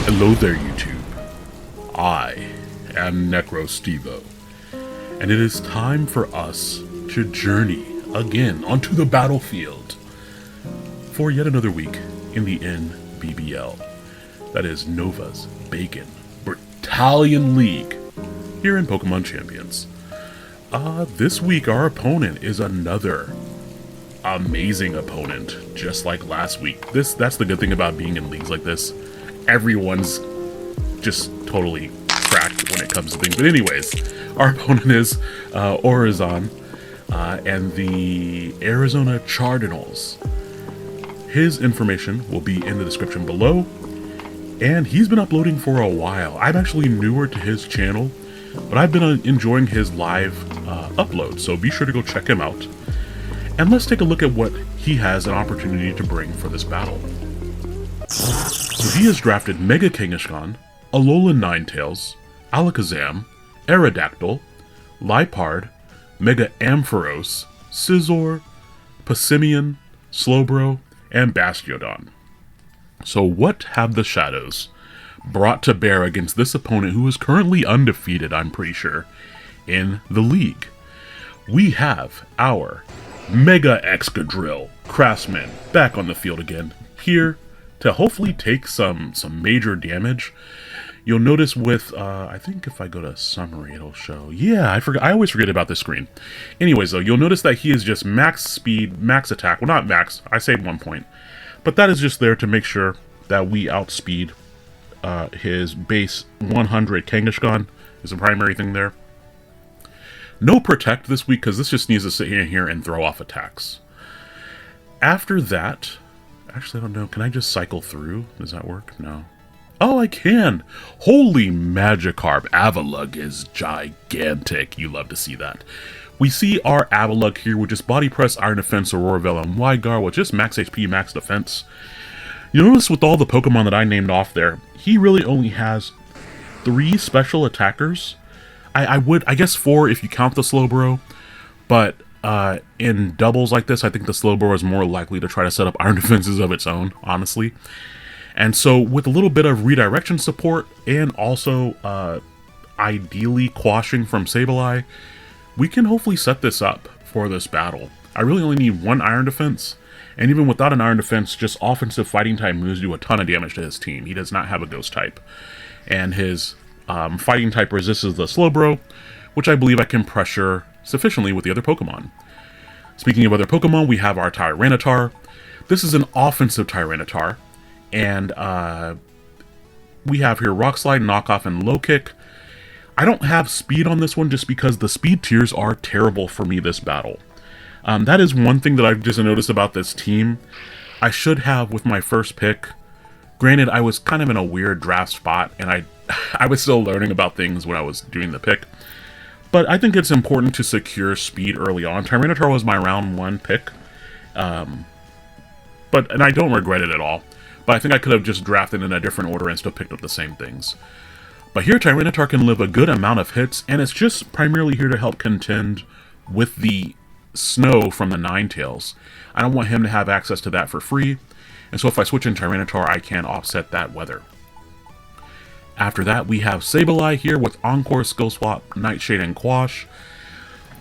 Hello there, YouTube. I am Necrostevo, and it is time for us to journey again onto the battlefield for yet another week in the NBBL. That is Nova's Bacon Battalion League here in Pokemon Champions. This week our opponent is another amazing opponent, just like last week. That's the good thing about being in leagues like this. Everyone's just totally cracked when it comes to things. But anyways, our opponent is Orizon and the Arizona Cardinals. His information will be in the description below, and he's been uploading for a while. I'm actually newer to his channel, but I've been enjoying his live upload, so be sure to go check him out. And let's take a look at what he has an opportunity to bring for this battle. So he has drafted Mega Kangaskhan, Alolan Ninetales, Alakazam, Aerodactyl, Liepard, Mega Ampharos, Scizor, Passimian, Slowbro, and Bastiodon. So what have the Shadows brought to bear against this opponent who is currently undefeated, I'm pretty sure, in the league? We have our Mega Excadrill Craftsman back on the field again, here to hopefully take some major damage. You'll notice with, I think if I go to summary, it'll show. Yeah, I always forget about this screen. Anyways, though, you'll notice that he is just max speed, max attack. Well, not max, I saved 1 point. But that is just there to make sure that we outspeed his base 100 Kangaskhan is the primary thing there. No Protect this week, because this just needs to sit here and throw off attacks. After that, actually, I don't know. Can I just cycle through? Does that work? No. Oh, I can! Holy Magikarp! Avalugg is gigantic. You love to see that. We see our Avalugg here with just Body Press, Iron Defense, Aurora Veil, and Wide Guard with just max HP, max defense. You notice with all the Pokemon that I named off there, he really only has 3 special attackers. I guess 4 if you count the Slowbro, but in doubles like this, I think the Slowbro is more likely to try to set up Iron Defenses of its own, honestly. And so with a little bit of redirection support and also ideally quashing from Sableye, we can hopefully set this up for this battle. I really only need 1 Iron Defense, and even without an Iron Defense, just offensive fighting type moves do a ton of damage to his team. He does not have a Ghost type. And his fighting type resists the Slowbro, which I believe I can pressure sufficiently with the other Pokemon. Speaking of other Pokemon, we have our Tyranitar. This is an offensive Tyranitar, and we have here Rock Slide, Knock Off, and Low Kick. I don't have speed on this one just because the speed tiers are terrible for me this battle. That is one thing that I've just noticed about this team. I should have with my first pick. Granted, I was kind of in a weird draft spot, and I was still learning about things when I was doing the pick. But I think it's important to secure speed early on. Tyranitar was my round 1 pick. And I don't regret it at all. But I think I could have just drafted in a different order and still picked up the same things. But here, Tyranitar can live a good amount of hits, and it's just primarily here to help contend with the snow from the Ninetales. I don't want him to have access to that for free, and so if I switch in Tyranitar, I can offset that weather. After that, we have Sableye here with Encore, Skill Swap, Nightshade, and Quash.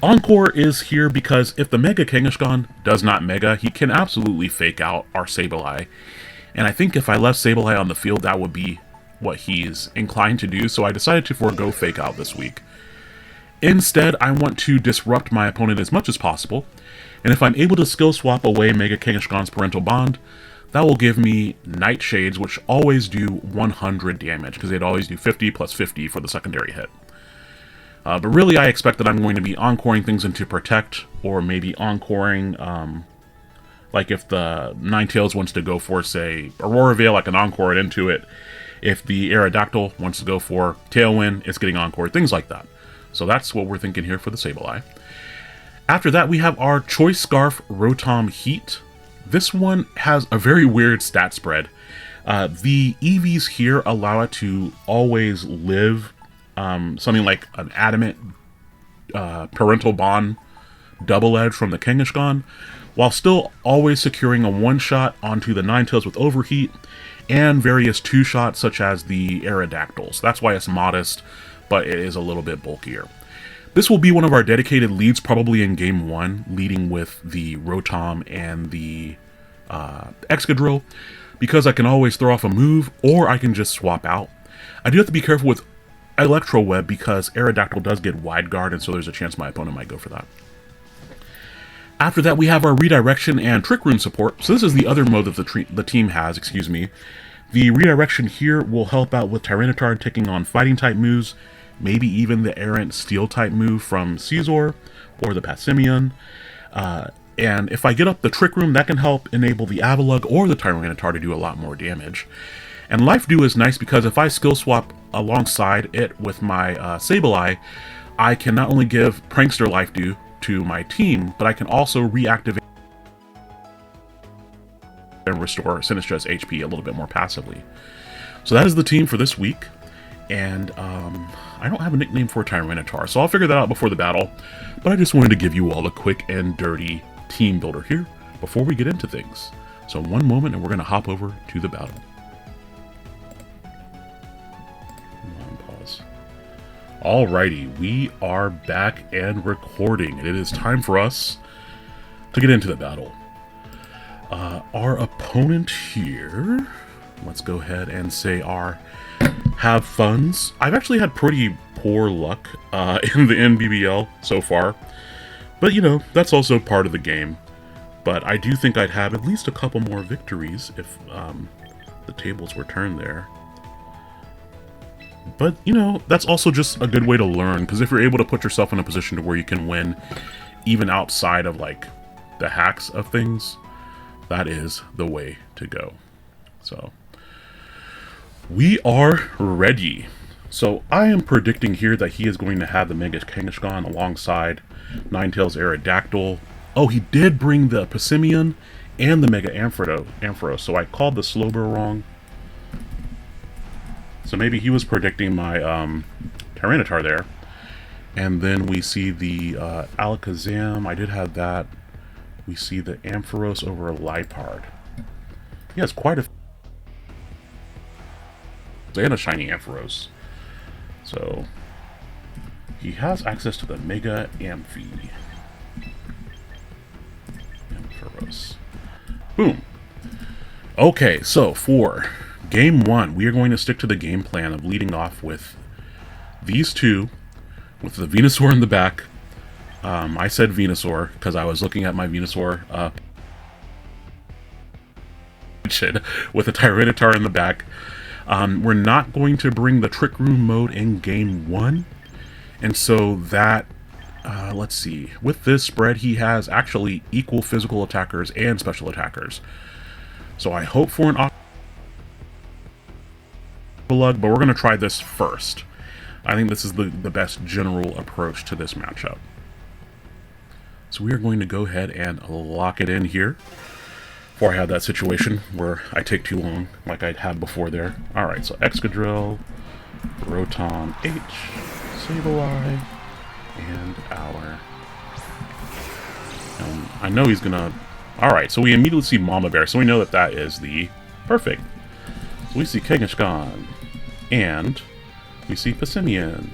Encore is here because if the Mega Kangaskhan does not Mega, he can absolutely fake out our Sableye. And I think if I left Sableye on the field, that would be what he's inclined to do, so I decided to forego Fake Out this week. Instead, I want to disrupt my opponent as much as possible, and if I'm able to Skill Swap away Mega Kangaskhan's Parental Bond, that will give me Nightshades, which always do 100 damage, because they'd always do 50 plus 50 for the secondary hit. But really, I expect that I'm going to be encoring things into Protect, or maybe encoring, like if the Ninetales wants to go for, say, Aurora Veil, I can encore it into it. If the Aerodactyl wants to go for Tailwind, it's getting encored, things like that. So that's what we're thinking here for the Sableye. After that, we have our Choice Scarf Rotom Heat. This one has a very weird stat spread. The EVs here allow it to always live something like an Adamant Parental Bond Double Edge from the Kangaskhan, while still always securing a one-shot onto the Ninetales with Overheat, and various two-shots such as the Aerodactyls. That's why it's modest, but it is a little bit bulkier. This will be one of our dedicated leads probably in Game 1, leading with the Rotom and the Excadrill, because I can always throw off a move, or I can just swap out. I do have to be careful with Electro Web because Aerodactyl does get Wide Guard, and so there's a chance my opponent might go for that. After that, we have our Redirection and Trick Room support. So this is the other mode that the team has, excuse me. The Redirection here will help out with Tyranitar taking on Fighting-type moves, maybe even the Errant Steel-type move from Caesar, or the Passimian. And if I get up the Trick Room, that can help enable the Avalugg or the Tyranitar to do a lot more damage. And Life Dew is nice because if I skill swap alongside it with my Sableye, I can not only give Prankster Life Dew to my team, but I can also reactivate and restore Sinistra's HP a little bit more passively. So that is the team for this week, and I don't have a nickname for Tyranitar, so I'll figure that out before the battle, but I just wanted to give you all a quick and dirty team builder here before we get into things. So one moment and we're going to hop over to the battle. Pause. Alrighty, we are back and recording, and it is time for us to get into the battle. Our opponent here, let's go ahead and say our have funs. I've actually had pretty poor luck in the NBBL so far, but you know, that's also part of the game. But I do think I'd have at least a couple more victories if the tables were turned there. But you know, that's also just a good way to learn, because if you're able to put yourself in a position to where you can win even outside of like the hacks of things, that is the way to go. So we are ready. So I am predicting here that he is going to have the Mega Kangaskhan alongside Ninetales Aerodactyl. Oh, he did bring the Passimian and the Mega Ampharos, so I called the Slowbro wrong. So maybe he was predicting my Tyranitar there. And then we see the Alakazam. I did have that. We see the Ampharos over Liepard. He has quite a... and a shiny Ampharos. So he has access to the Mega Amphi. Ampharos. Boom. Okay, so for Game 1, we are going to stick to the game plan of leading off with these two, with the Venusaur in the back. I said Venusaur because I was looking at my Venusaur with a Tyranitar in the back. We're not going to bring the Trick Room mode in Game 1, and so that, let's see, with this spread he has actually equal physical attackers and special attackers. So I hope for an Avalugg, but we're going to try this first. I think this is the best general approach to this matchup. So we are going to go ahead and lock it in here before I have that situation where I take too long like I had before there. Alright, so Excadrill, Rotom H, Sableye, and our... I know he's gonna... Alright, so we immediately see Mama Bear, so we know that that is the... Perfect. So we see Kangaskhan, and we see Passimian.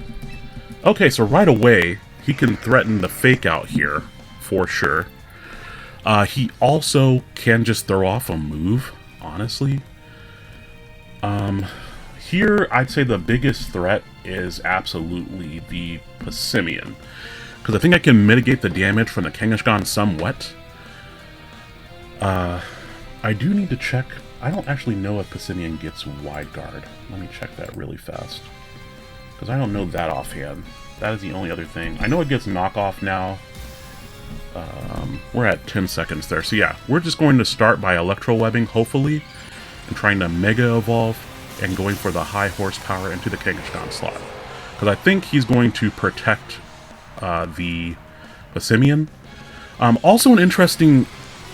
Okay, so right away, he can threaten the Fake Out here, for sure. He also can just throw off a move, honestly. Here, I'd say the biggest threat is absolutely the Passimian, because I think I can mitigate the damage from the Kangaskhan somewhat. I do need to check. I don't actually know if Passimian gets Wide Guard. Let me check that really fast, because I don't know that offhand. That is the only other thing. I know it gets Knockoff now. We're at 10 seconds there. So yeah, we're just going to start by Electro Webbing, hopefully, and trying to Mega Evolve and going for the high horsepower into the Kangaskhan slot. Because I think he's going to protect the Passimian. Also an interesting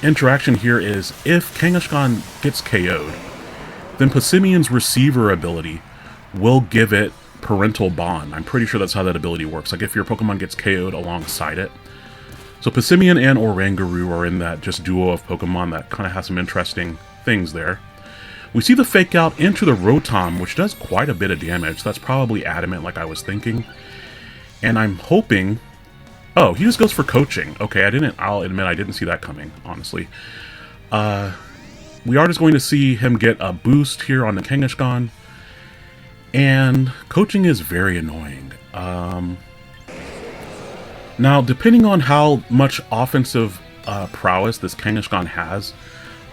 interaction here is if Kangaskhan gets KO'd, then Passimian's Receiver ability will give it Parental Bond. I'm pretty sure that's how that ability works. Like if your Pokemon gets KO'd alongside it. So Passimian and Oranguru are in that just duo of Pokemon that kind of has some interesting things there. We see the fake out into the Rotom, which does quite a bit of damage. That's probably adamant like I was thinking. And I'm hoping... Oh, he just goes for coaching. Okay, I'll admit I didn't see that coming, honestly. We are just going to see him get a boost here on the Kangaskhan. And coaching is very annoying. Now, depending on how much offensive prowess this Kangaskhan has,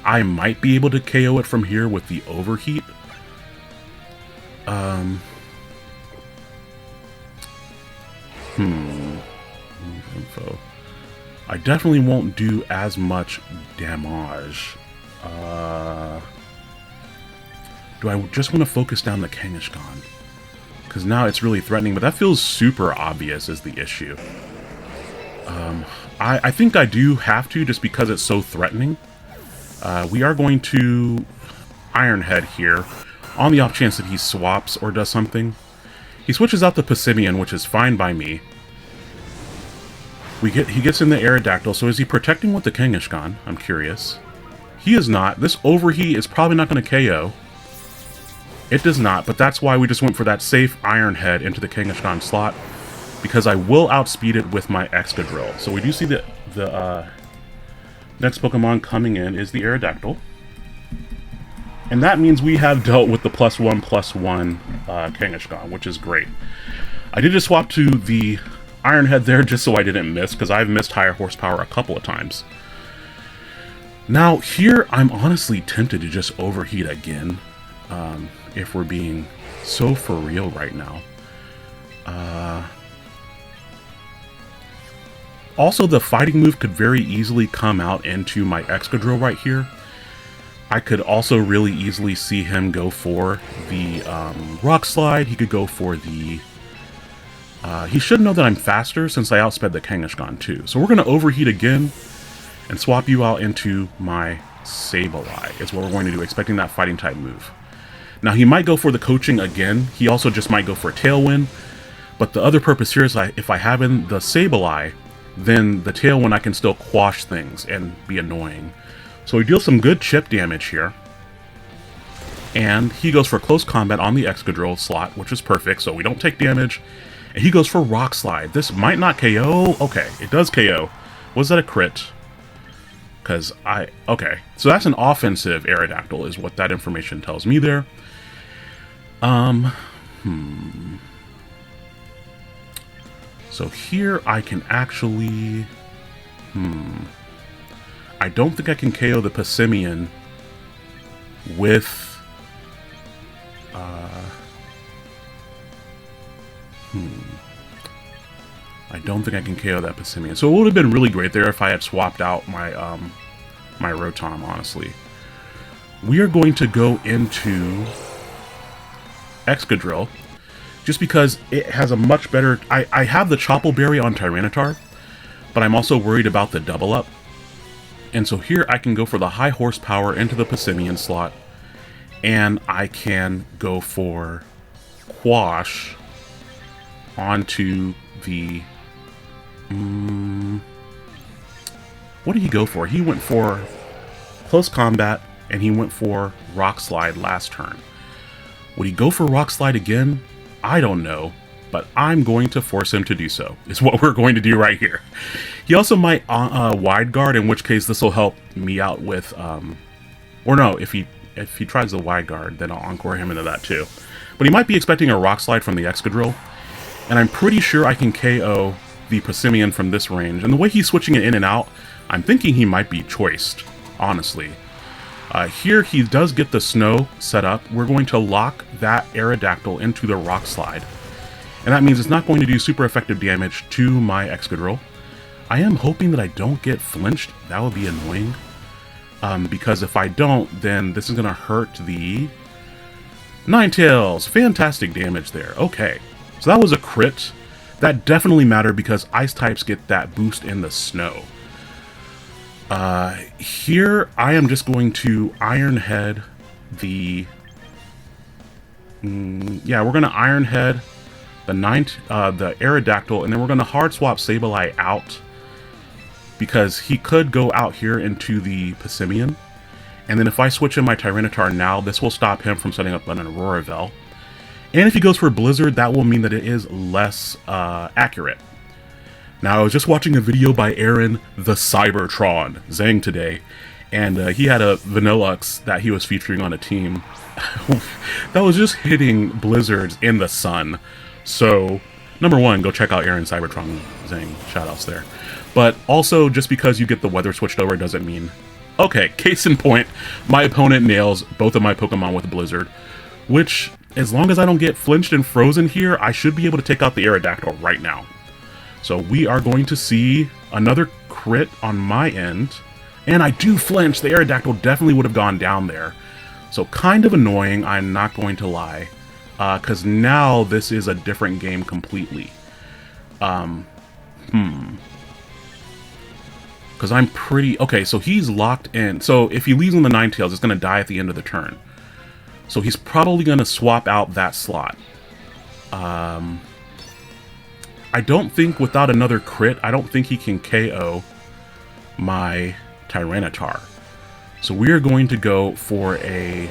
I might be able to KO it from here with the overheat. Info. I definitely won't do as much damage. Do I just want to focus down the Kangaskhan? Because now it's really threatening, but that feels super obvious is the issue. I think I do have to, just because it's so threatening. We are going to Iron Head here, on the off chance that he swaps or does something. He switches out the Passimian, which is fine by me. He gets in the Aerodactyl, so is he protecting with the Kangaskhan? I'm curious. He is not. This overheat is probably not going to KO. It does not, but that's why we just went for that safe Iron Head into the Kangaskhan slot, because I will outspeed it with my Excadrill. So we do see the next Pokemon coming in is the Aerodactyl. And that means we have dealt with the +1/+1 Kangaskhan, which is great. I did just swap to the Iron Head there just so I didn't miss, because I've missed higher horsepower a couple of times. Now, here, I'm honestly tempted to just overheat again, if we're being so for real right now. Also, the fighting move could very easily come out into my Excadrill right here. I could also really easily see him go for the Rock Slide. He could go for the... he should know that I'm faster since I outsped the Kangaskhan too. So we're going to overheat again and swap you out into my Sableye is what we're going to do, expecting that fighting type move. Now he might go for the coaching again. He also just might go for a Tailwind. But the other purpose here is if I have in the Sableye, then the Tailwind I can still quash things and be annoying. So we deal some good chip damage here. And he goes for close combat on the Excadrill slot, which is perfect, so we don't take damage. And he goes for Rock Slide. This might not KO. Okay, it does KO. Was that a crit? Because okay, so that's an offensive Aerodactyl is what that information tells me there. So here I can actually... I don't think I can KO the Passimian with... I don't think I can KO that Passimian. So it would have been really great there if I had swapped out my my Rotom, honestly. We are going to go into Excadrill, just because it has a much better... I have the Chople Berry on Tyranitar, but I'm also worried about the double up. And so here I can go for the high horsepower into the Passimian slot, and I can go for Quash onto the... what did he go for? He went for close combat, and he went for Rock Slide last turn. Would he go for Rock Slide again? I don't know, but I'm going to force him to do so, is what we're going to do right here. He also might Wide Guard, in which case this will help me out with... or no, if he tries the Wide Guard, then I'll Encore him into that too. But he might be expecting a Rock Slide from the Excadrill, and I'm pretty sure I can KO the Passimian from this range. And the way he's switching it in and out, I'm thinking he might be choiced, honestly. Here he does get the Snow set up. We're going to lock that Aerodactyl into the Rock Slide. And that means it's not going to do super effective damage to my Excadrill. I am hoping that I don't get flinched. That would be annoying. Because if I don't, then this is going to hurt the Ninetales. Fantastic damage there. Okay. So that was a crit. That definitely mattered because Ice types get that boost in the snow. Here I am just going to Iron Head the... yeah, we're going to Iron Head the Aerodactyl, and then we're going to hard swap Sableye out because he could go out here into the Passimian, And then if I switch in my Tyranitar now, this will stop him from setting up an Aurora. And if he goes for Blizzard, that will mean that it is less accurate. Now, I was just watching a video by Aaron the Cybertron Zhang today, and he had a Vanillux that he was featuring on a team that was just hitting blizzards in the sun. So, number one, go check out Aaron Cybertron Zhang. Shoutouts there. But also, just because you get the weather switched over doesn't mean... Okay, case in point, my opponent nails both of my Pokemon with Blizzard, which, as long as I don't get flinched and frozen here, I should be able to take out the Aerodactyl right now. So we are going to see another crit on my end, and I do flinch. The Aerodactyl definitely would have gone down there. So kind of annoying, I'm not going to lie, because now this is a different game completely. Because I'm pretty... Okay, so he's locked in. So if he leaves on the Ninetales, it's going to die at the end of the turn. So he's probably going to swap out that slot. I don't think without another crit, I don't think he can KO my Tyranitar. So we are going to go for a...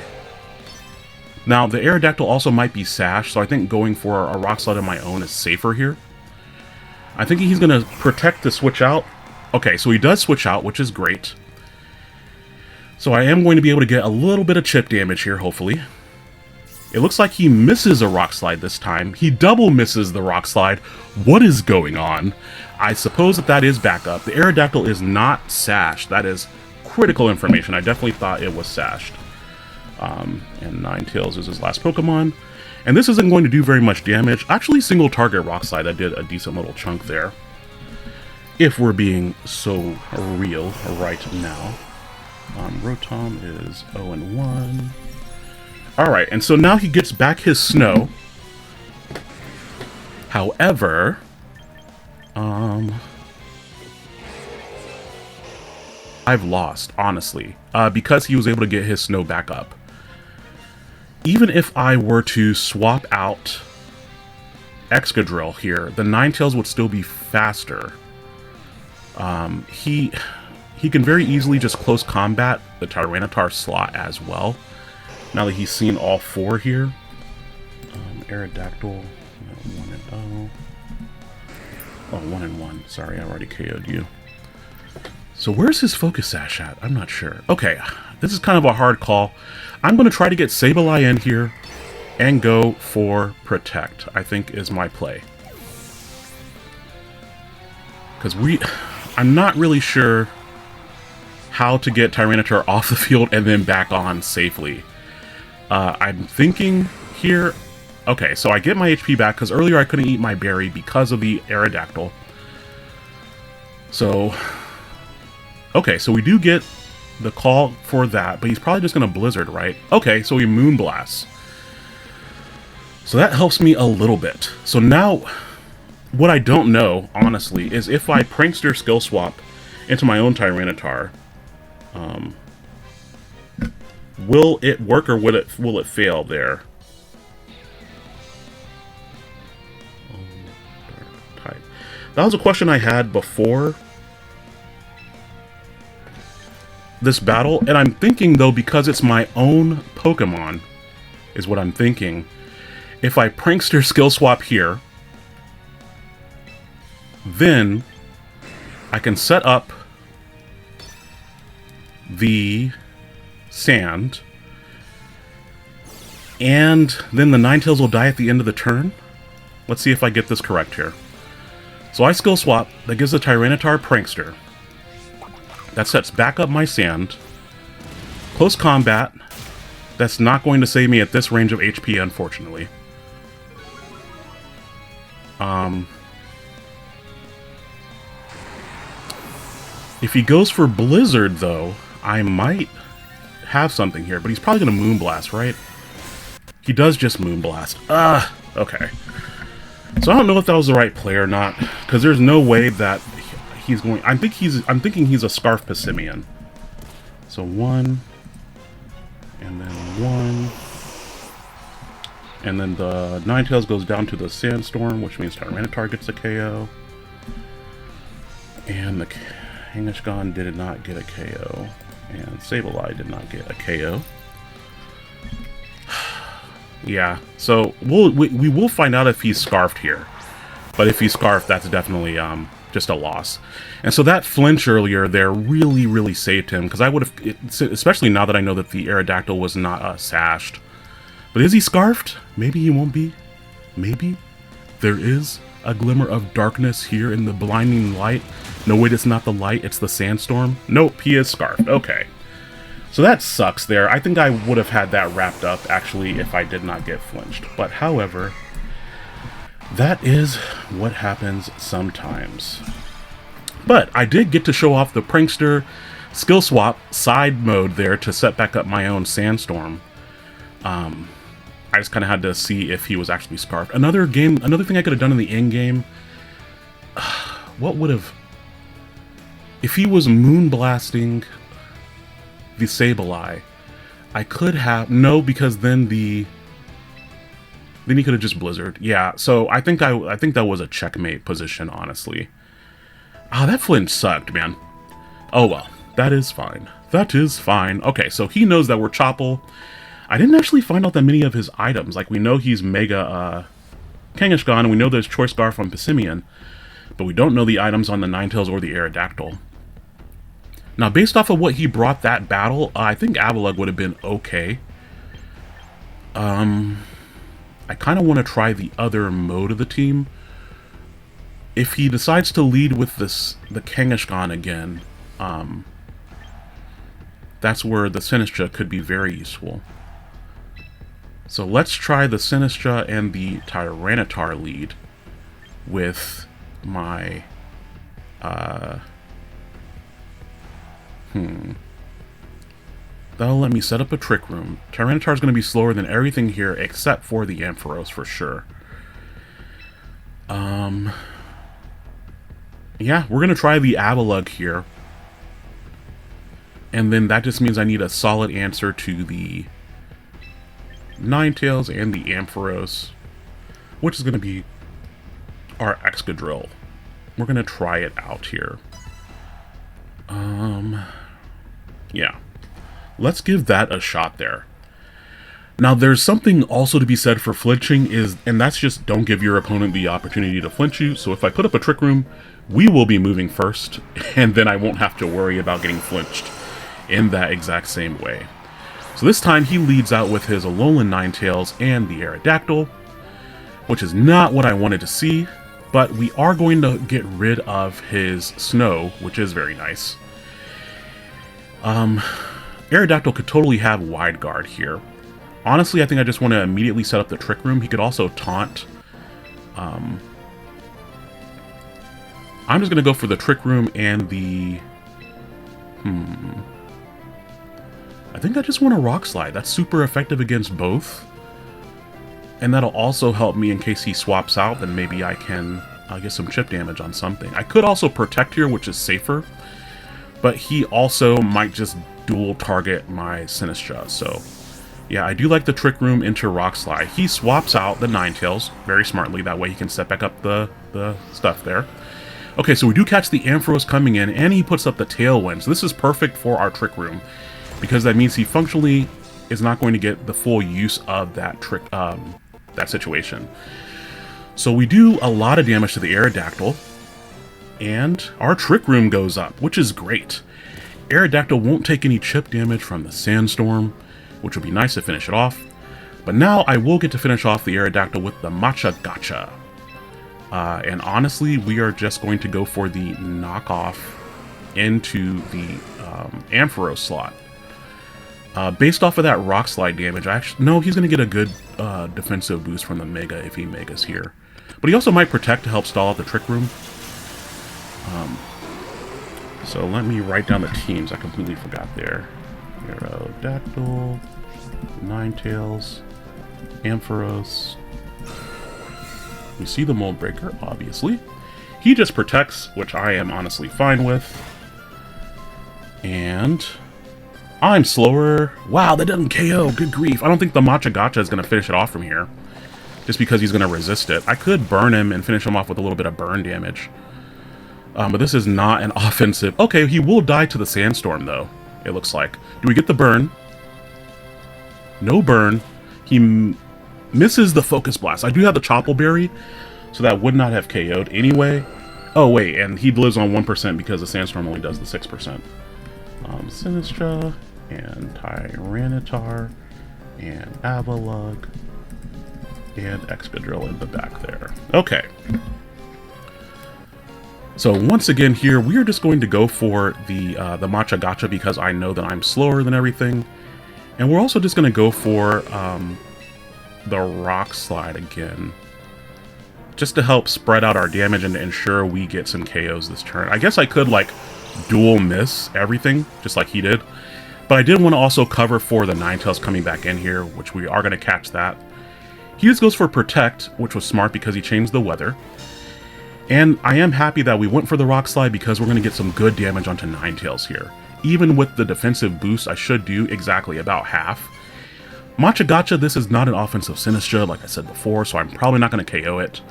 Now, the Aerodactyl also might be Sash, so I think going for a Rock Slide of my own is safer here. I think he's going to protect the switch out. Okay, so he does switch out, which is great. So I am going to be able to get a little bit of chip damage here, hopefully. It looks like he misses a Rock Slide this time. He double misses the Rock Slide. What is going on? I suppose that is backup. The Aerodactyl is not sashed. That is critical information. I definitely thought it was sashed. And Ninetales is his last Pokemon. And this isn't going to do very much damage. Actually, single target Rock Slide, that did a decent little chunk there. If we're being so real right now. Rotom is 0-1. Alright, and so now he gets back his Snow. However, I've lost, honestly, because he was able to get his Snow back up. Even if I were to swap out Excadrill here, the Ninetales would still be faster. He can very easily just close combat the Tyranitar slot as well. Now that he's seen all four here. Aerodactyl, 1-0. Oh, 1-1. Sorry, I already KO'd you. So where's his Focus Sash at? I'm not sure. Okay, this is kind of a hard call. I'm going to try to get Sableye in here and go for Protect, I think is my play. Because I'm not really sure how to get Tyranitar off the field and then back on safely. I'm thinking here... Okay, so I get my HP back, because earlier I couldn't eat my berry because of the Aerodactyl. So... Okay, so we do get the call for that, but he's probably just going to Blizzard, right? Okay, so he Moonblasts. So that helps me a little bit. So now, what I don't know, honestly, is if I Prankster Skill Swap into my own Tyranitar, will it work or will it fail there? That was a question I had before this battle, and I'm thinking, though, because it's my own Pokemon, is what I'm thinking. If I Prankster Skill Swap here, then I can set up the Sand, and then the Ninetales will die at the end of the turn. Let's see if I get this correct here. So I Skill Swap, that gives the Tyranitar Prankster. That sets back up my Sand. Close Combat. That's not going to save me at this range of HP, unfortunately. If he goes for Blizzard, though, I might have something here. But he's probably going to Moonblast, right? He does just Moonblast. Okay. So I don't know if that was the right play or not, because there's no way that he's going... I'm thinking he's a Scarf Passimian. So 1, and then 1, and then the Ninetales goes down to the Sandstorm, which means Tyranitar gets a KO, and the Kangaskhan did not get a KO. And Sableye did not get a KO. Yeah, so we will find out if he's Scarfed here. But if he's Scarfed, that's definitely just a loss. And so that flinch earlier there really, really saved him, because I would have, especially now that I know that the Aerodactyl was not sashed. But is he Scarfed? Maybe he won't be. Maybe. There is a glimmer of darkness here in the blinding light. No, wait, it's not the light, it's the sandstorm. Nope, he is Scarfed. Okay. So that sucks there. I think I would have had that wrapped up, actually, if I did not get flinched. But, however, that is what happens sometimes. But I did get to show off the Prankster skill swap side mode there to set back up my own sandstorm. I just kind of had to see if he was actually Scarfed. Another thing I could have done in the end game. What would have... If he was moonblasting the Sableye, I could have... No, because then he could have just Blizzard. Yeah, so I think that was a checkmate position, honestly. Ah, that flinch sucked, man. Oh well, that is fine. That is fine. Okay, so he knows that we're Chople. I didn't actually find out that many of his items. Like, we know he's Mega Kangaskhan, and we know there's Choice Scarf on Pissimian, but we don't know the items on the Ninetales or the Aerodactyl. Now, based off of what he brought that battle, I think Avalugg would have been okay. I kind of want to try the other mode of the team. If he decides to lead with the Kangaskhan again, that's where the Sinistcha could be very useful. So let's try the Sinistcha and the Tyranitar lead with my... That'll let me set up a Trick Room. Tyranitar's going to be slower than everything here except for the Ampharos for sure. Yeah, we're going to try the Avalugg here. And then that just means I need a solid answer to the Ninetales and the Ampharos, which is going to be our Excadrill. We're going to try it out here. Yeah. Let's give that a shot there. Now, there's something also to be said for flinching, and that's just don't give your opponent the opportunity to flinch you. So if I put up a Trick Room, we will be moving first, and then I won't have to worry about getting flinched in that exact same way. So this time he leads out with his Alolan Ninetales and the Aerodactyl, which is not what I wanted to see, but we are going to get rid of his Snow, which is very nice. Aerodactyl could totally have Wide Guard here. Honestly, I think I just want to immediately set up the Trick Room. He could also taunt. I'm just going to go for the Trick Room and the... I think I just want a Rock Slide. That's super effective against both. And that'll also help me in case he swaps out, then maybe I can get some chip damage on something. I could also Protect here, which is safer. But he also might just dual target my Sinistcha, so... Yeah, I do like the Trick Room into Rock Slide. He swaps out the Ninetales very smartly. That way he can set back up the stuff there. Okay, so we do catch the Ampharos coming in, and he puts up the Tailwind. So this is perfect for our Trick Room, because that means he functionally is not going to get the full use of that that situation. So we do a lot of damage to the Aerodactyl, and our Trick Room goes up, which is great. Aerodactyl won't take any chip damage from the Sandstorm, which would be nice to finish it off. But now I will get to finish off the Aerodactyl with the Matcha Gotcha. And honestly, we are just going to go for the knockoff into the Ampharos slot. Based off of that Rock Slide damage, no, he's going to get a good defensive boost from the Mega if he Megas here. But he also might Protect to help stall out the Trick Room. So let me write down the teams. I completely forgot there. Aerodactyl, Ninetales, Ampharos. We see the Mold Breaker, obviously. He just protects, which I am honestly fine with. And I'm slower. Wow, that doesn't KO. Good grief. I don't think the Matcha Gotcha is going to finish it off from here, just because he's going to resist it. I could burn him and finish him off with a little bit of burn damage. But this is not an offensive... Okay, he will die to the Sandstorm, though. it looks like. Do we get the burn? No burn. He misses the Focus Blast. I do have the Chople Berry, so that would not have KO'd anyway. Oh, wait, and he lives on 1% because the Sandstorm only does the 6%. Sinistra, and Tyranitar, and Avalugg, and Excadrill in the back there. Okay. So once again here, we are just going to go for the Matcha Gotcha because I know that I'm slower than everything. And we're also just going to go for the Rock Slide again, just to help spread out our damage and to ensure we get some KOs this turn. I guess I could, like, dual miss everything, just like he did. But I did want to also cover for the Ninetales coming back in here, which we are going to catch that. He just goes for Protect, which was smart because he changed the weather. And I am happy that we went for the Rock Slide because we're going to get some good damage onto Ninetales here. Even with the defensive boost, I should do exactly about half. Matcha Gotcha, this is not an offensive Sinistra, like I said before, so I'm probably not going to KO it.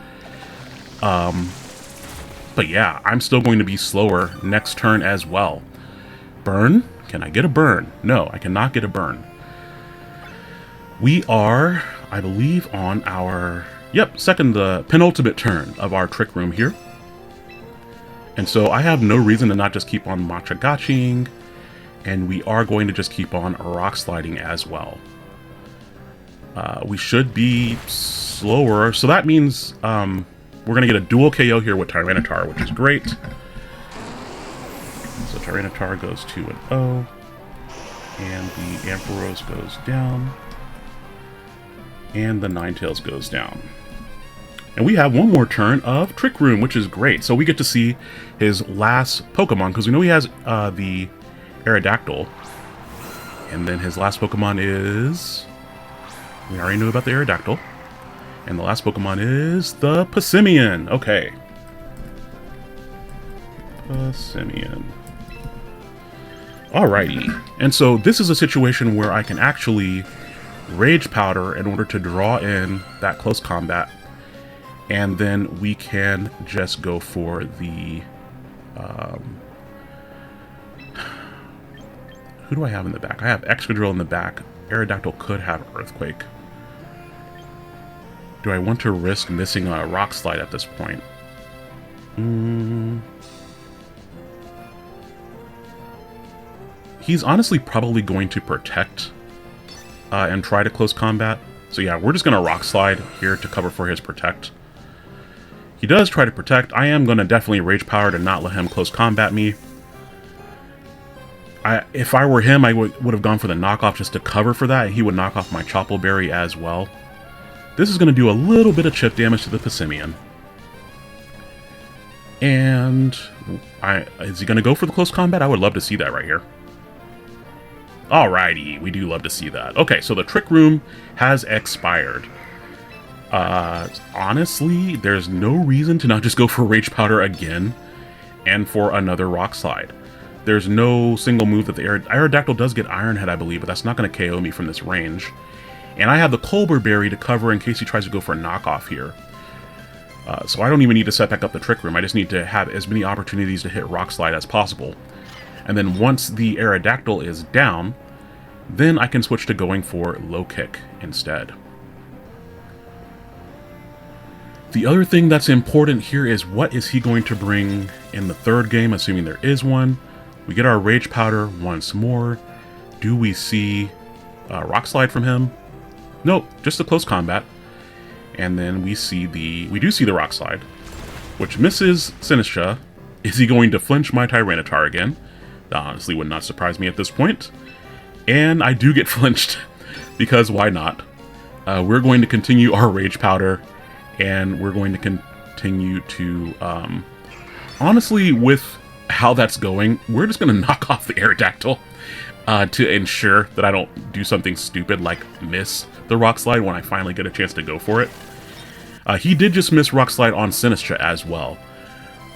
But yeah, I'm still going to be slower next turn as well. Burn? Can I get a burn? No, I cannot get a burn. We are, I believe, on our, the penultimate turn of our Trick Room here. And so I have no reason to not just keep on Matcha Gotching, and we are going to just keep on Rock Sliding as well. We should be slower, so that means we're going to get a dual KO here with Tyranitar, which is great. So Tyranitar goes 2-0, and the Ampharos goes down, and the Ninetales goes down. And we have one more turn of Trick Room, which is great. So we get to see his last Pokemon, because we know he has the Aerodactyl. And then his last Pokemon is... we already knew about the Aerodactyl. And the last Pokemon is the Passimian. Okay. Passimian. Alrighty. And so this is a situation where I can actually Rage Powder in order to draw in that close combat. And then we can just go for the... who do I have in the back? I have Excadrill in the back. Aerodactyl could have Earthquake. Do I want to risk missing a Rock Slide at this point? He's honestly probably going to Protect and try to close combat. So yeah, we're just going to Rock Slide here to cover for his Protect. He does try to Protect. I am going to definitely Rage Power to not let him close combat me. If I were him, I would have gone for the knockoff just to cover for that. He would knock off my Chople Berry as well. This is going to do a little bit of chip damage to the Passimian. And is he going to go for the close combat? I would love to see that right here. Alrighty, we do love to see that. Okay, so the Trick Room has expired. Honestly, there's no reason to not just go for Rage Powder again and for another Rock Slide. There's no single move that the Aerodactyl does get Iron Head, I believe, but that's not going to KO me from this range. And I have the Colbur Berry to cover in case he tries to go for a knockoff here. So I don't even need to set back up the Trick Room. I just need to have as many opportunities to hit Rock Slide as possible. And then once the Aerodactyl is down, then I can switch to going for Low Kick instead. The other thing that's important here is what is he going to bring in the third game, assuming there is one. We get our Rage Powder once more. Do we see Rock Slide from him? Nope, just a close combat. And then we do see the Rock Slide, which misses Sinistra. Is he going to flinch my Tyranitar again? That honestly would not surprise me at this point. And I do get flinched, because why not? We're going to continue our Rage Powder, and we're going to continue to... honestly, with how that's going, we're just going to knock off the Aerodactyl to ensure that I don't do something stupid like miss the Rock Slide when I finally get a chance to go for it. He did just miss Rock Slide on Sinistra as well,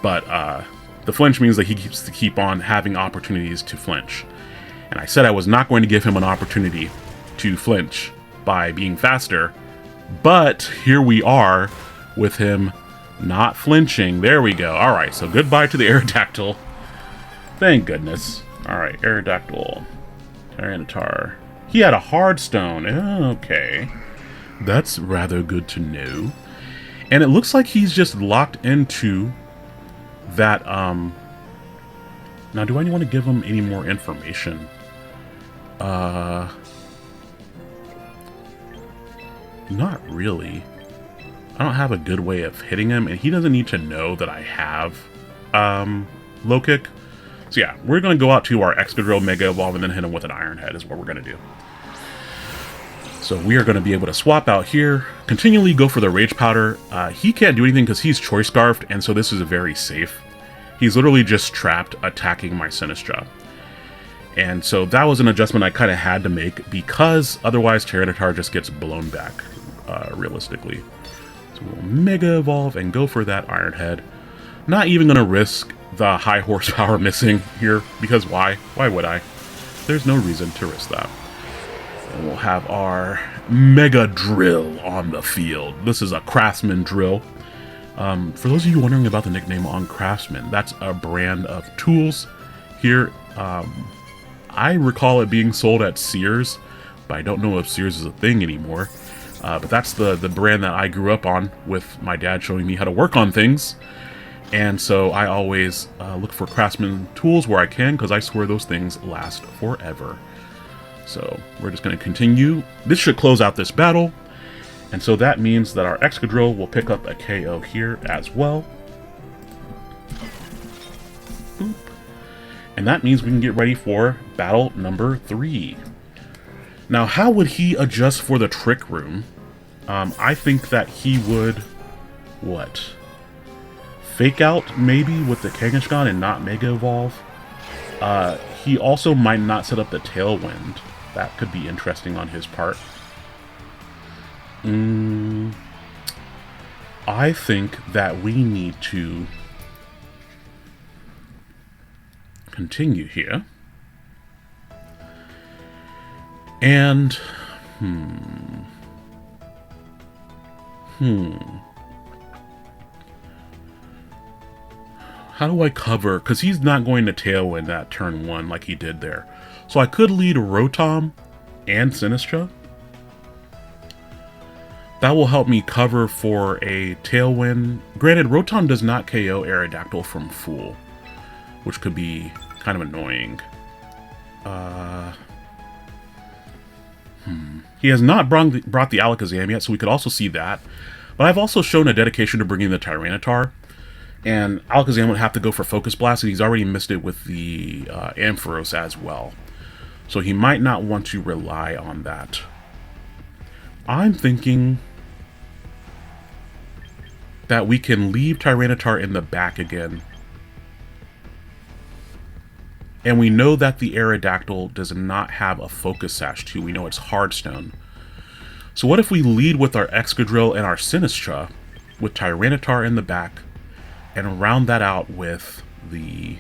but the flinch means that he gets to keep on having opportunities to flinch. And I said I was not going to give him an opportunity to flinch by being faster, but here we are with him not flinching. There we go. Alright, so goodbye to the Aerodactyl. Thank goodness. Alright, Aerodactyl. Tyranitar. He had a hard stone. Okay. That's rather good to know. And it looks like he's just locked into that, Now, do I want to give him any more information? Not really. I don't have a good way of hitting him, and he doesn't need to know that I have, low kick. So yeah, we're going to go out to our Excadrill Mega Evolve and then hit him with an Iron Head is what we're going to do. So we are going to be able to swap out here, continually go for the Rage Powder. He can't do anything because he's Choice Scarfed, and so this is very safe. He's literally just trapped attacking my Sinistcha. And so that was an adjustment I kind of had to make because otherwise Tyranitar just gets blown back, realistically. So we'll Mega Evolve and go for that Iron Head. Not even going to risk the high horsepower missing here, because why? Why would I? There's no reason to risk that. And we'll have our Mega Drill on the field. This is a Craftsman Drill. For those of you wondering about the nickname on Craftsman, that's a brand of tools here. I recall it being sold at Sears, but I don't know if Sears is a thing anymore. But that's the brand that I grew up on, with my dad showing me how to work on things. And so I always look for Craftsman tools where I can, because I swear those things last forever. So we're just going to continue. This should close out this battle. And so that means that our Excadrill will pick up a KO here as well. Boop. And that means we can get ready for battle number 3. Now, how would he adjust for the Trick Room? I think that he would... what? Fake out, maybe, with the Kangaskhan and not Mega Evolve. He also might not set up the Tailwind. That could be interesting on his part. I think that we need to continue here. And, how do I cover? Because he's not going to Tailwind that turn 1 like he did there. So I could lead Rotom and Sinistcha. That will help me cover for a Tailwind. Granted, Rotom does not KO Aerodactyl from full, which could be kind of annoying. He has not brought the Alakazam yet, so we could also see that. But I've also shown a dedication to bringing the Tyranitar. And Alakazam would have to go for Focus Blast, and he's already missed it with the Ampharos as well. So he might not want to rely on that. I'm thinking that we can leave Tyranitar in the back again. And we know that the Aerodactyl does not have a Focus Sash too. We know it's Hardstone. So what if we lead with our Excadrill and our Sinistcha, with Tyranitar in the back, and round that out with the...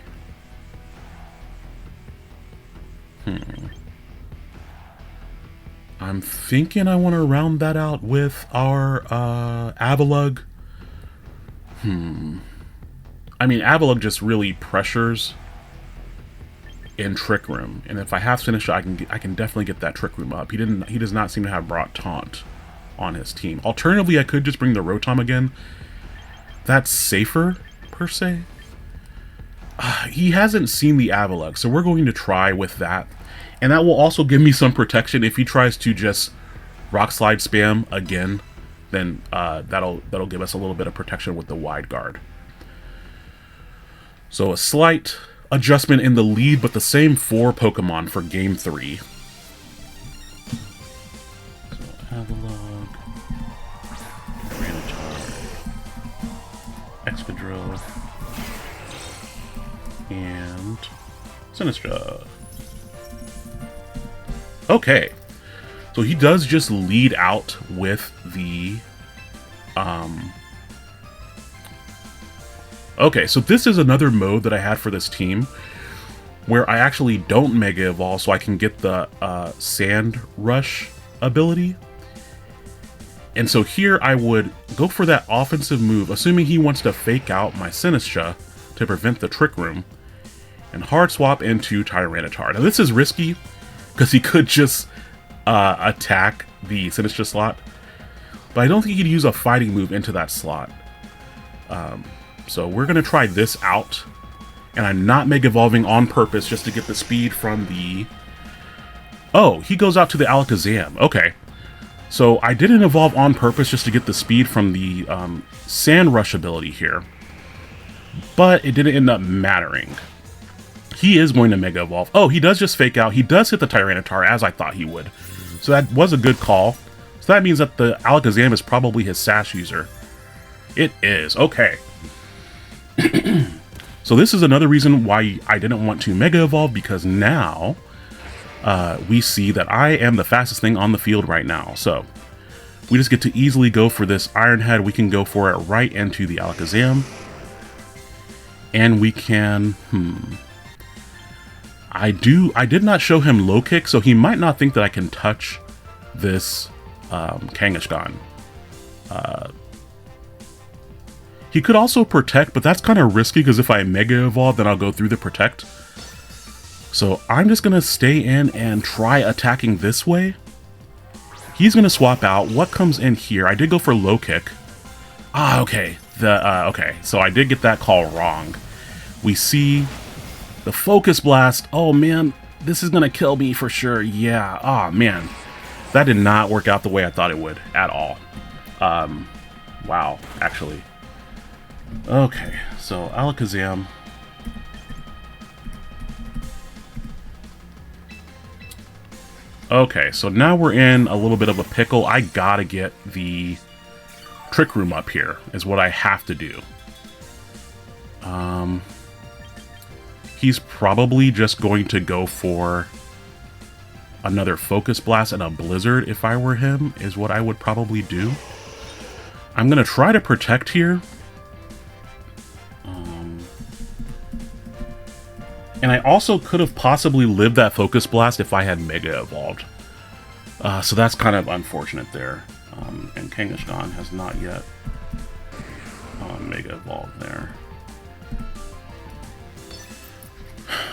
I'm thinking I want to round that out with our Avalugg. I mean, Avalugg just really pressures in Trick Room, and if I have Sinistcha, I can definitely get that Trick Room up. He does not seem to have brought Taunt on his team. Alternatively, I could just bring the Rotom again. That's safer, per se. He hasn't seen the Avalugg, so we're going to try with that. And that will also give me some protection if he tries to just Rock Slide spam again. Then that'll give us a little bit of protection with the Wide Guard. So a slight adjustment in the lead, but the same 4 Pokemon for Game 3. So Avalugg, Excadrill, and Sinistcha. Okay, so he does just lead out with the, okay, so this is another mode that I had for this team, where I actually don't Mega Evolve so I can get the Sand Rush ability. And so here I would go for that offensive move, assuming he wants to fake out my Sinistcha to prevent the Trick Room. and hard swap into Tyranitar. Now this is risky because he could just attack the Sinistcha slot, but I don't think he'd use a fighting move into that slot. So we're going to try this out, and I'm not Mega Evolving on purpose just to get the speed from the... Oh, he goes out to the Alakazam. Okay. So I didn't evolve on purpose just to get the speed from the Sand Rush ability here, but it didn't end up mattering. He is going to Mega Evolve. Oh, he does just fake out. He does hit the Tyranitar as I thought he would. So that was a good call. So that means that the Alakazam is probably his Sash user. It is. Okay. So this is another reason why I didn't want to Mega Evolve, because now we see that I am the fastest thing on the field right now. So we just get to easily go for this Iron Head. We can go for it right into the Alakazam. And we can... I did not show him low kick, so he might not think that I can touch this Kangaskhan. He could also protect, but that's kind of risky because if I Mega Evolve, then I'll go through the protect. So I'm just going to stay in and try attacking this way. He's going to swap out. What comes in here? I did go for low kick. Ah, okay. Okay, so I did get that call wrong. We see the Focus Blast. Oh man, this is gonna kill me for sure. Yeah. Oh man, that did not work out the way I thought it would at all. Wow, actually. Okay, so Alakazam. Okay, so now we're in a little bit of a pickle. I gotta get the Trick Room up here, is what I have to do. He's probably just going to go for another Focus Blast and a Blizzard if I were him, is what I would probably do. I'm going to try to protect here. And I also could have possibly lived that Focus Blast if I had Mega Evolved. So that's kind of unfortunate there. And Kangaskhan has not yet Mega Evolved there.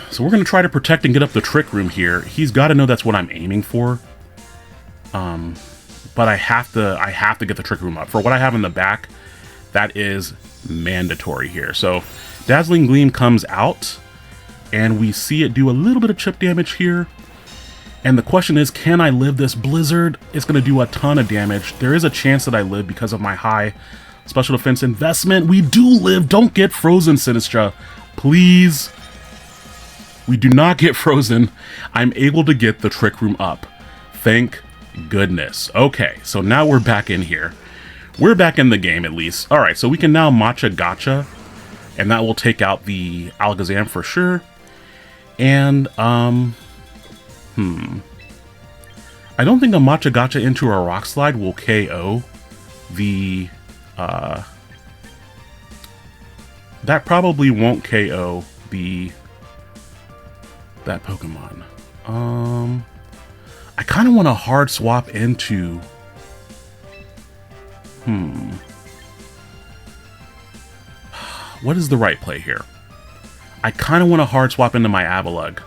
So we're going to try to protect and get up the Trick Room here. He's got to know that's what I'm aiming for. But I have to get the Trick Room up. For what I have in the back, that is mandatory here. So Dazzling Gleam comes out, and we see it do a little bit of chip damage here. And the question is, can I live this Blizzard? It's going to do a ton of damage. There is a chance that I live because of my high special defense investment. We do live. Don't get frozen, Sinistcha. Please. We do not get frozen. I'm able to get the Trick Room up. Thank goodness. Okay, so now we're back in here. We're back in the game, at least. Alright, so we can now Matcha Gotcha, and that will take out the Alakazam for sure. And, I don't think a Matcha Gotcha into a Rock Slide will KO the, that probably won't KO that Pokemon. I kind of want to hard swap into... What is the right play here? I kind of want to hard swap into my Avalugg.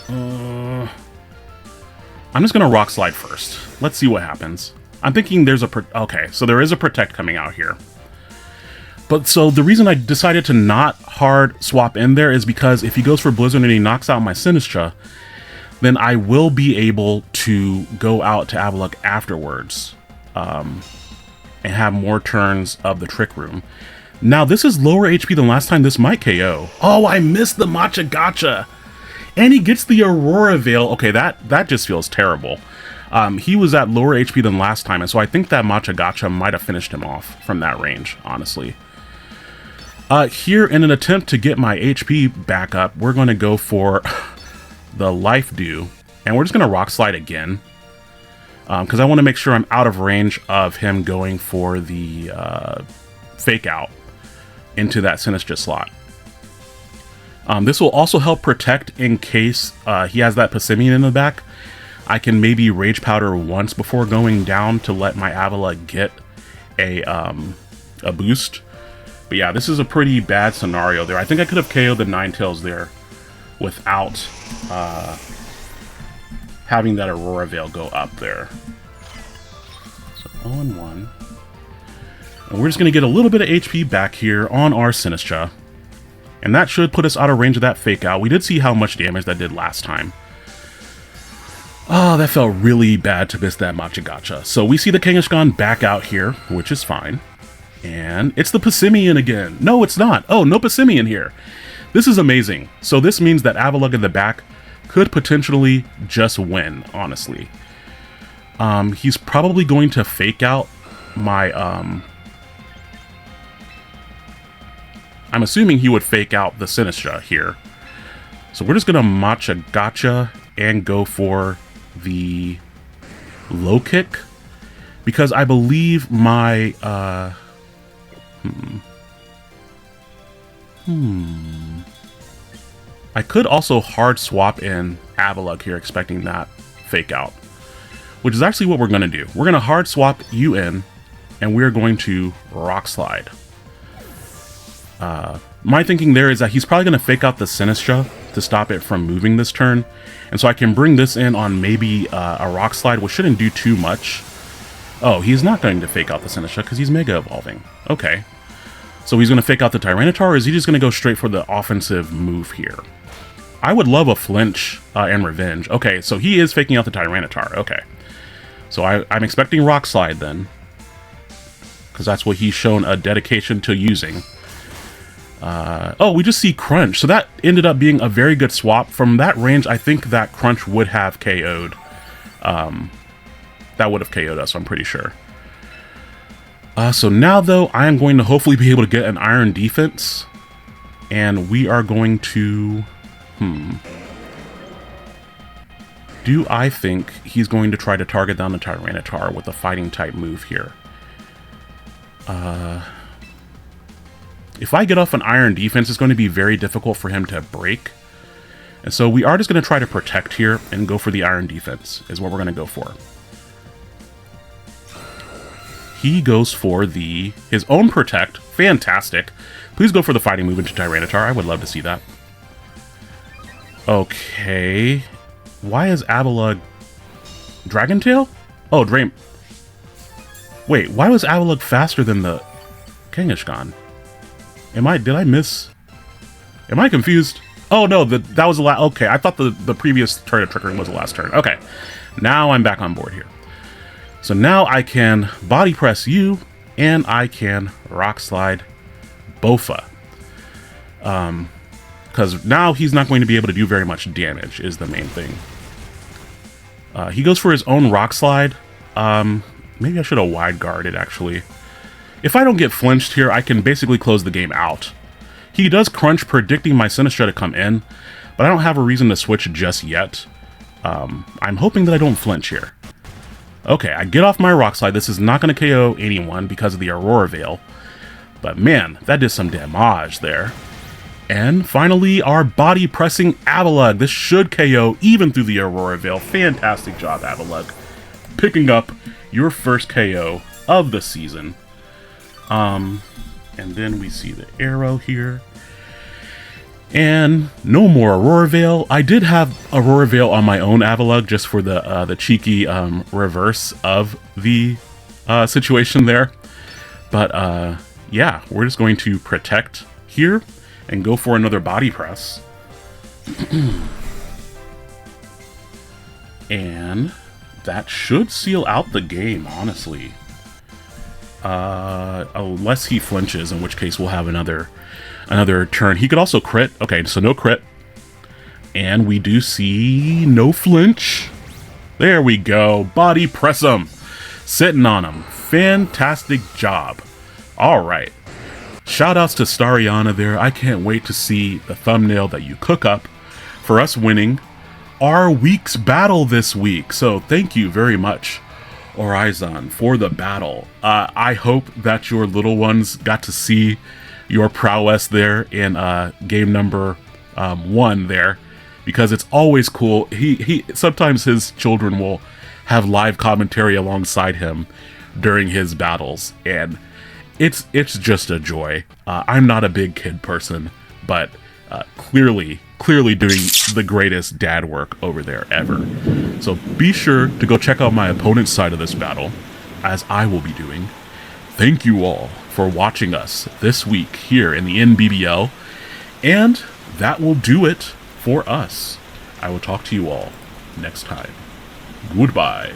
I'm just going to Rock Slide first. Let's see what happens. I'm thinking there's a... Okay, so there is a Protect coming out here. But so the reason I decided to not hard swap in there is because if he goes for Blizzard and he knocks out my Sinistcha, then I will be able to go out to Avalugg afterwards and have more turns of the Trick Room. Now, this is lower HP than last time. This might KO. Oh, I missed the Matcha Gotcha. And he gets the Aurora Veil. Okay, that just feels terrible. He was at lower HP than last time, and so I think that Matcha Gotcha might have finished him off from that range, honestly. Here, in an attempt to get my HP back up, we're going to go for the Life Dew, and we're just going to Rock Slide again, because I want to make sure I'm out of range of him going for the Fake Out into that Sinistcha slot. This will also help protect in case he has that Passimian in the back. I can maybe Rage Powder once before going down to let my Avalugg get a boost. But yeah, this is a pretty bad scenario there. I think I could have KO'd the Ninetales there without having that Aurora Veil go up there. So 0-1. And we're just going to get a little bit of HP back here on our Sinistcha. And that should put us out of range of that Fake Out. We did see how much damage that did last time. Oh, that felt really bad to miss that Machigacha. So we see the Kangaskhan back out here, which is fine. And it's the Passimian again. No, it's not. Oh, no Passimian here. This is amazing. So this means that Avalugg in the back could potentially just win, honestly. He's probably going to Fake Out my... I'm assuming he would Fake Out the Sinistcha here. So we're just going to Machigacha and go for the Low Kick. Because I believe my... I could also hard swap in Avalugg here, expecting that Fake Out. Which is actually what we're going to do. We're going to hard swap you in, and we're going to Rock Slide. My thinking there is that he's probably going to Fake Out the Sinistcha to stop it from moving this turn. And so I can bring this in on maybe a Rock Slide, which shouldn't do too much. Oh, he's not going to Fake Out the Sinistcha because he's Mega Evolving. Okay. So he's going to Fake Out the Tyranitar, or is he just going to go straight for the offensive move here? I would love a Flinch and Revenge. Okay, so he is faking out the Tyranitar. Okay. So I'm expecting Rock Slide then, because that's what he's shown a dedication to using. Oh, we just see Crunch. So that ended up being a very good swap. From that range, I think that Crunch would have KO'd. That would have KO'd us, I'm pretty sure. So now, though, I am going to hopefully be able to get an Iron Defense. And we are going to... Do I think he's going to try to target down the Tyranitar with a Fighting type move here? If I get off an Iron Defense, it's going to be very difficult for him to break. And so we are just going to try to protect here and go for the Iron Defense, is what we're going to go for. He goes for his own Protect. Fantastic. Please go for the Fighting move into Tyranitar. I would love to see that. Okay. Why is Avalugg... Dragon Tail? Oh, Wait, why was Avalugg faster than the Kangaskhan? Did I miss... Am I confused? Oh, no, that was the last... Okay, I thought the previous turn of Triggering was the last turn. Okay, now I'm back on board here. So now I can Body Press you, and I can Rock Slide Bofa. Because now he's not going to be able to do very much damage, is the main thing. He goes for his own Rock Slide. Maybe I should have Wide Guarded, actually. If I don't get flinched here, I can basically close the game out. He does Crunch, predicting my Sinistcha to come in, but I don't have a reason to switch just yet. I'm hoping that I don't flinch here. Okay, I get off my Rock Slide. This is not going to KO anyone because of the Aurora Veil. But man, that did some damage there. And finally, our Body Pressing Avalugg. This should KO even through the Aurora Veil. Fantastic job, Avalugg. Picking up your first KO of the season. And then we see the arrow here. And no more Aurora Veil. I did have Aurora Veil on my own Avalugg just for the cheeky reverse of the situation there. But yeah, we're just going to protect here and go for another Body Press. And that should seal out the game, honestly. Unless he flinches, in which case we'll have another turn. He could also crit. Okay, so no crit. And we do see no flinch. There we go. Body Press him. Sitting on him. Fantastic job. Alright. Shoutouts to Stariana there. I can't wait to see the thumbnail that you cook up for us winning our week's battle this week. So thank you very much, Horizon, for the battle. I hope that your little ones got to see your prowess there in game number 1 there, because it's always cool. He sometimes his children will have live commentary alongside him during his battles, and it's just a joy. I'm not a big kid person, but clearly doing the greatest dad work over there ever. So be sure to go check out my opponent's side of this battle, as I will be doing. Thank you all for watching us this week here in the NBBL, and that will do it for us. I will talk to you all next time. Goodbye.